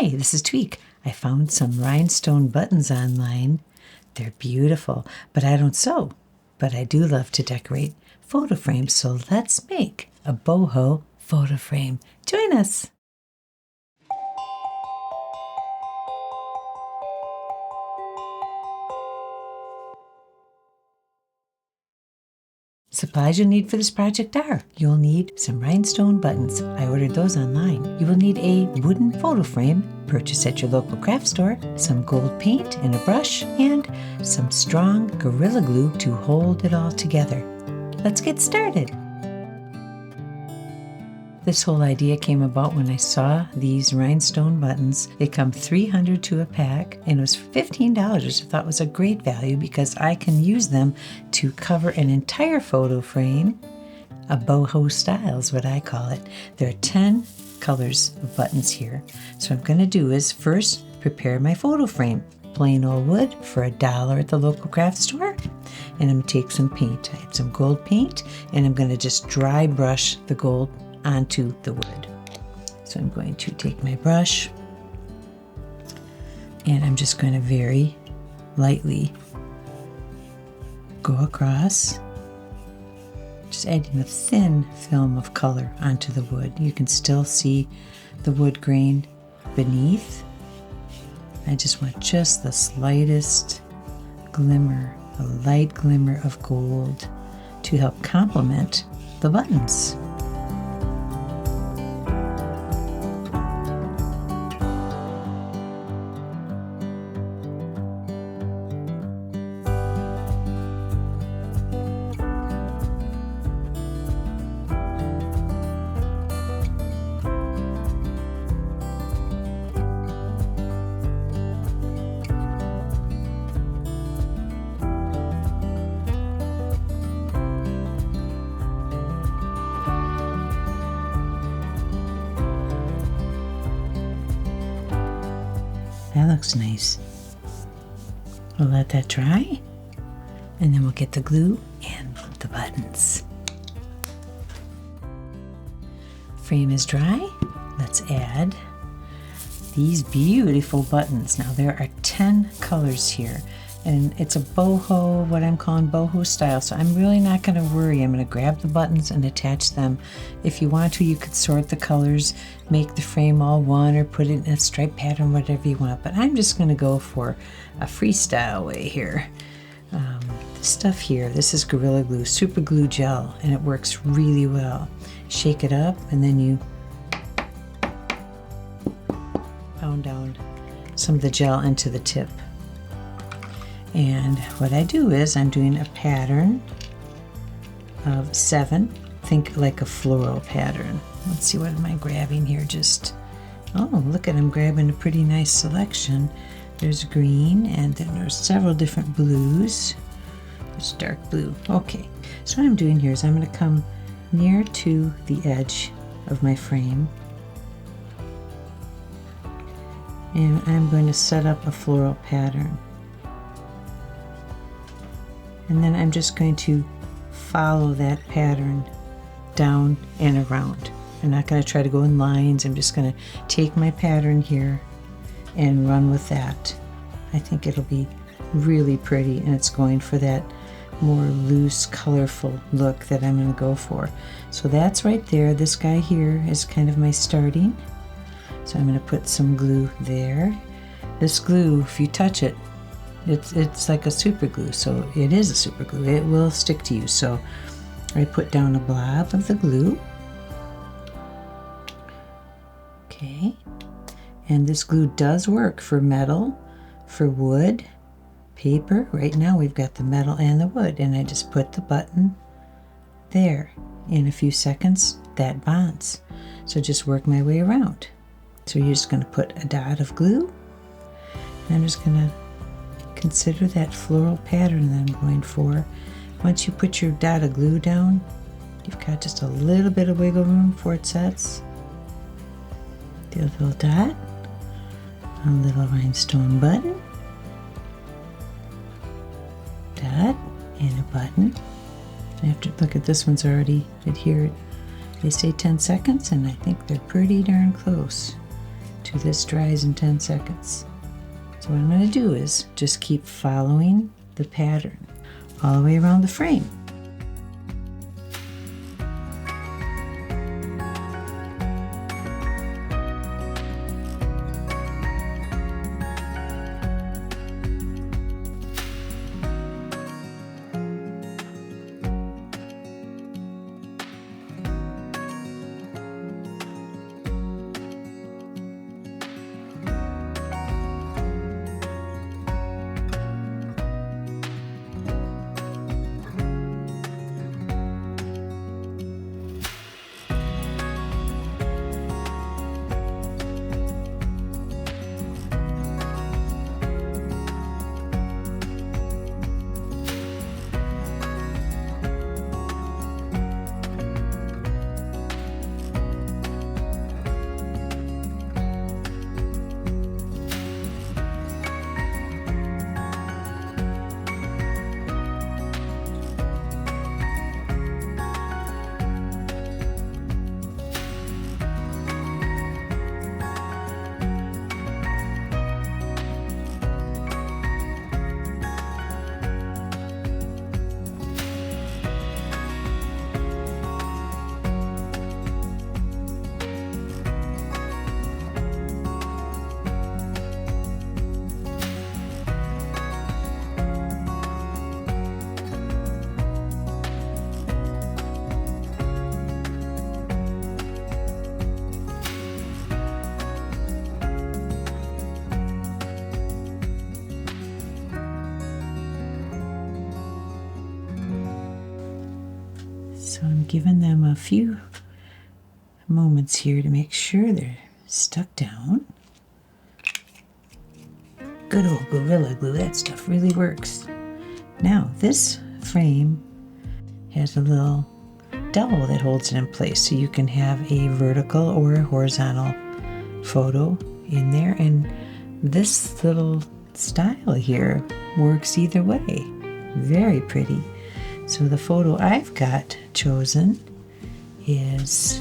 Hi, this is Tweek. I found some rhinestone buttons online. They're beautiful, but I don't sew. But I do love to decorate photo frames, so let's make a BoHo photo frame. Join us! Supplies you'll need for this project are: you'll need some rhinestone buttons. I ordered those online. You will need a wooden photo frame purchased at your local craft store, some gold paint and a brush, and some strong Gorilla Glue to hold it all together. Let's get started. This whole idea came about when I saw these rhinestone buttons. They come 300 to a pack, and it was $15, which I thought was a great value because I can use them to cover an entire photo frame. A boho style is what I call it. There are 10 colors of buttons here. So what I'm going to do is first prepare my photo frame. Plain old wood for $1 at the local craft store. And I'm going to take some paint. I have some gold paint, and I'm going to just dry brush the gold onto the wood. So I'm going to take my brush and I'm just going to very lightly go across, just adding a thin film of color onto the wood. You can still see the wood grain beneath. I just want just the slightest glimmer, a light glimmer of gold to help complement the buttons. That looks nice. We'll let that dry, and then we'll get the glue and the buttons. Frame is dry. Let's add these beautiful buttons. Now there are 10 colors here, and it's a boho, what I'm calling boho style, so I'm really not going to worry. I'm going to grab the buttons and attach them. If you want to, you could sort the colors, make the frame all one, or put it in a stripe pattern, whatever you want, but I'm just going to go for a freestyle way here. This stuff here, this is Gorilla Glue, super glue gel, and it works really well. Shake it up, and then you pound down some of the gel into the tip. And what I do is I'm doing a pattern of 7. Think like a floral pattern. Let's see, what am I grabbing here? Oh, look at, I'm grabbing a pretty nice selection. There's green, and then there's several different blues. There's dark blue. Okay, so what I'm doing here is I'm going to come near to the edge of my frame, and I'm going to set up a floral pattern. And then I'm just going to follow that pattern down and around. I'm not going to try to go in lines. I'm just going to take my pattern here and run with that. I think it'll be really pretty, and it's going for that more loose, colorful look that I'm going to go for. So that's right there. This guy here is kind of my starting. So I'm going to put some glue there. This glue, if you touch it, it's like a super glue, so it is a super glue. It will stick to you. So I put down a blob of the glue. Okay. And this glue does work for metal, for wood, paper. Right now we've got the metal and the wood, and I just put the button there. In a few seconds, that bonds. So just work my way around. So you're just going to put a dot of glue, and I'm just going to consider that floral pattern that I'm going for. Once you put your dot of glue down, you've got just a little bit of wiggle room before it sets. Do a little dot, a little rhinestone button, dot, and a button. I have to look at this one's already adhered. They say 10 seconds, and I think they're pretty darn close till this dries in 10 seconds. So what I'm going to do is just keep following the pattern all the way around the frame. So I'm giving them a few moments here to make sure they're stuck down. Good old Gorilla Glue, that stuff really works. Now this frame has a little dowel that holds it in place, so you can have a vertical or a horizontal photo in there, and this little style here works either way. Very pretty. So the photo I've got chosen is,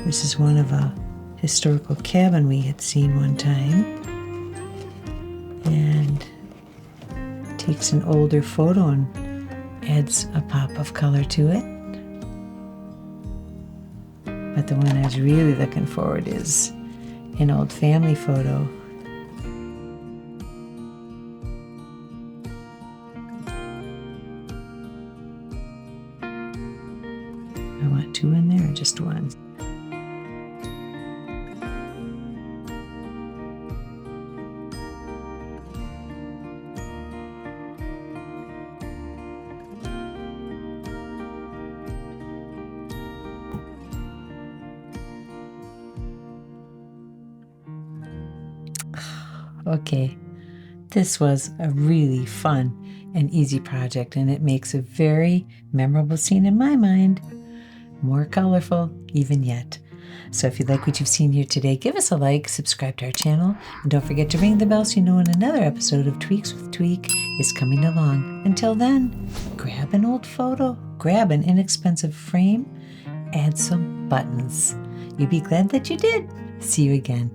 this is one of a historical cabin we had seen one time, and takes an older photo and adds a pop of color to it. But the one I was really looking forward is an old family photo. I want two in there or just one? Okay, this was a really fun and easy project, and it makes a very memorable scene in my mind. More colorful even yet. So if you like what you've seen here today, give us a like, subscribe to our channel, and don't forget to ring the bell so you know when another episode of Tweaks with Tweek is coming along. Until then, grab an old photo, grab an inexpensive frame, add some buttons. You'll be glad that you did. See you again.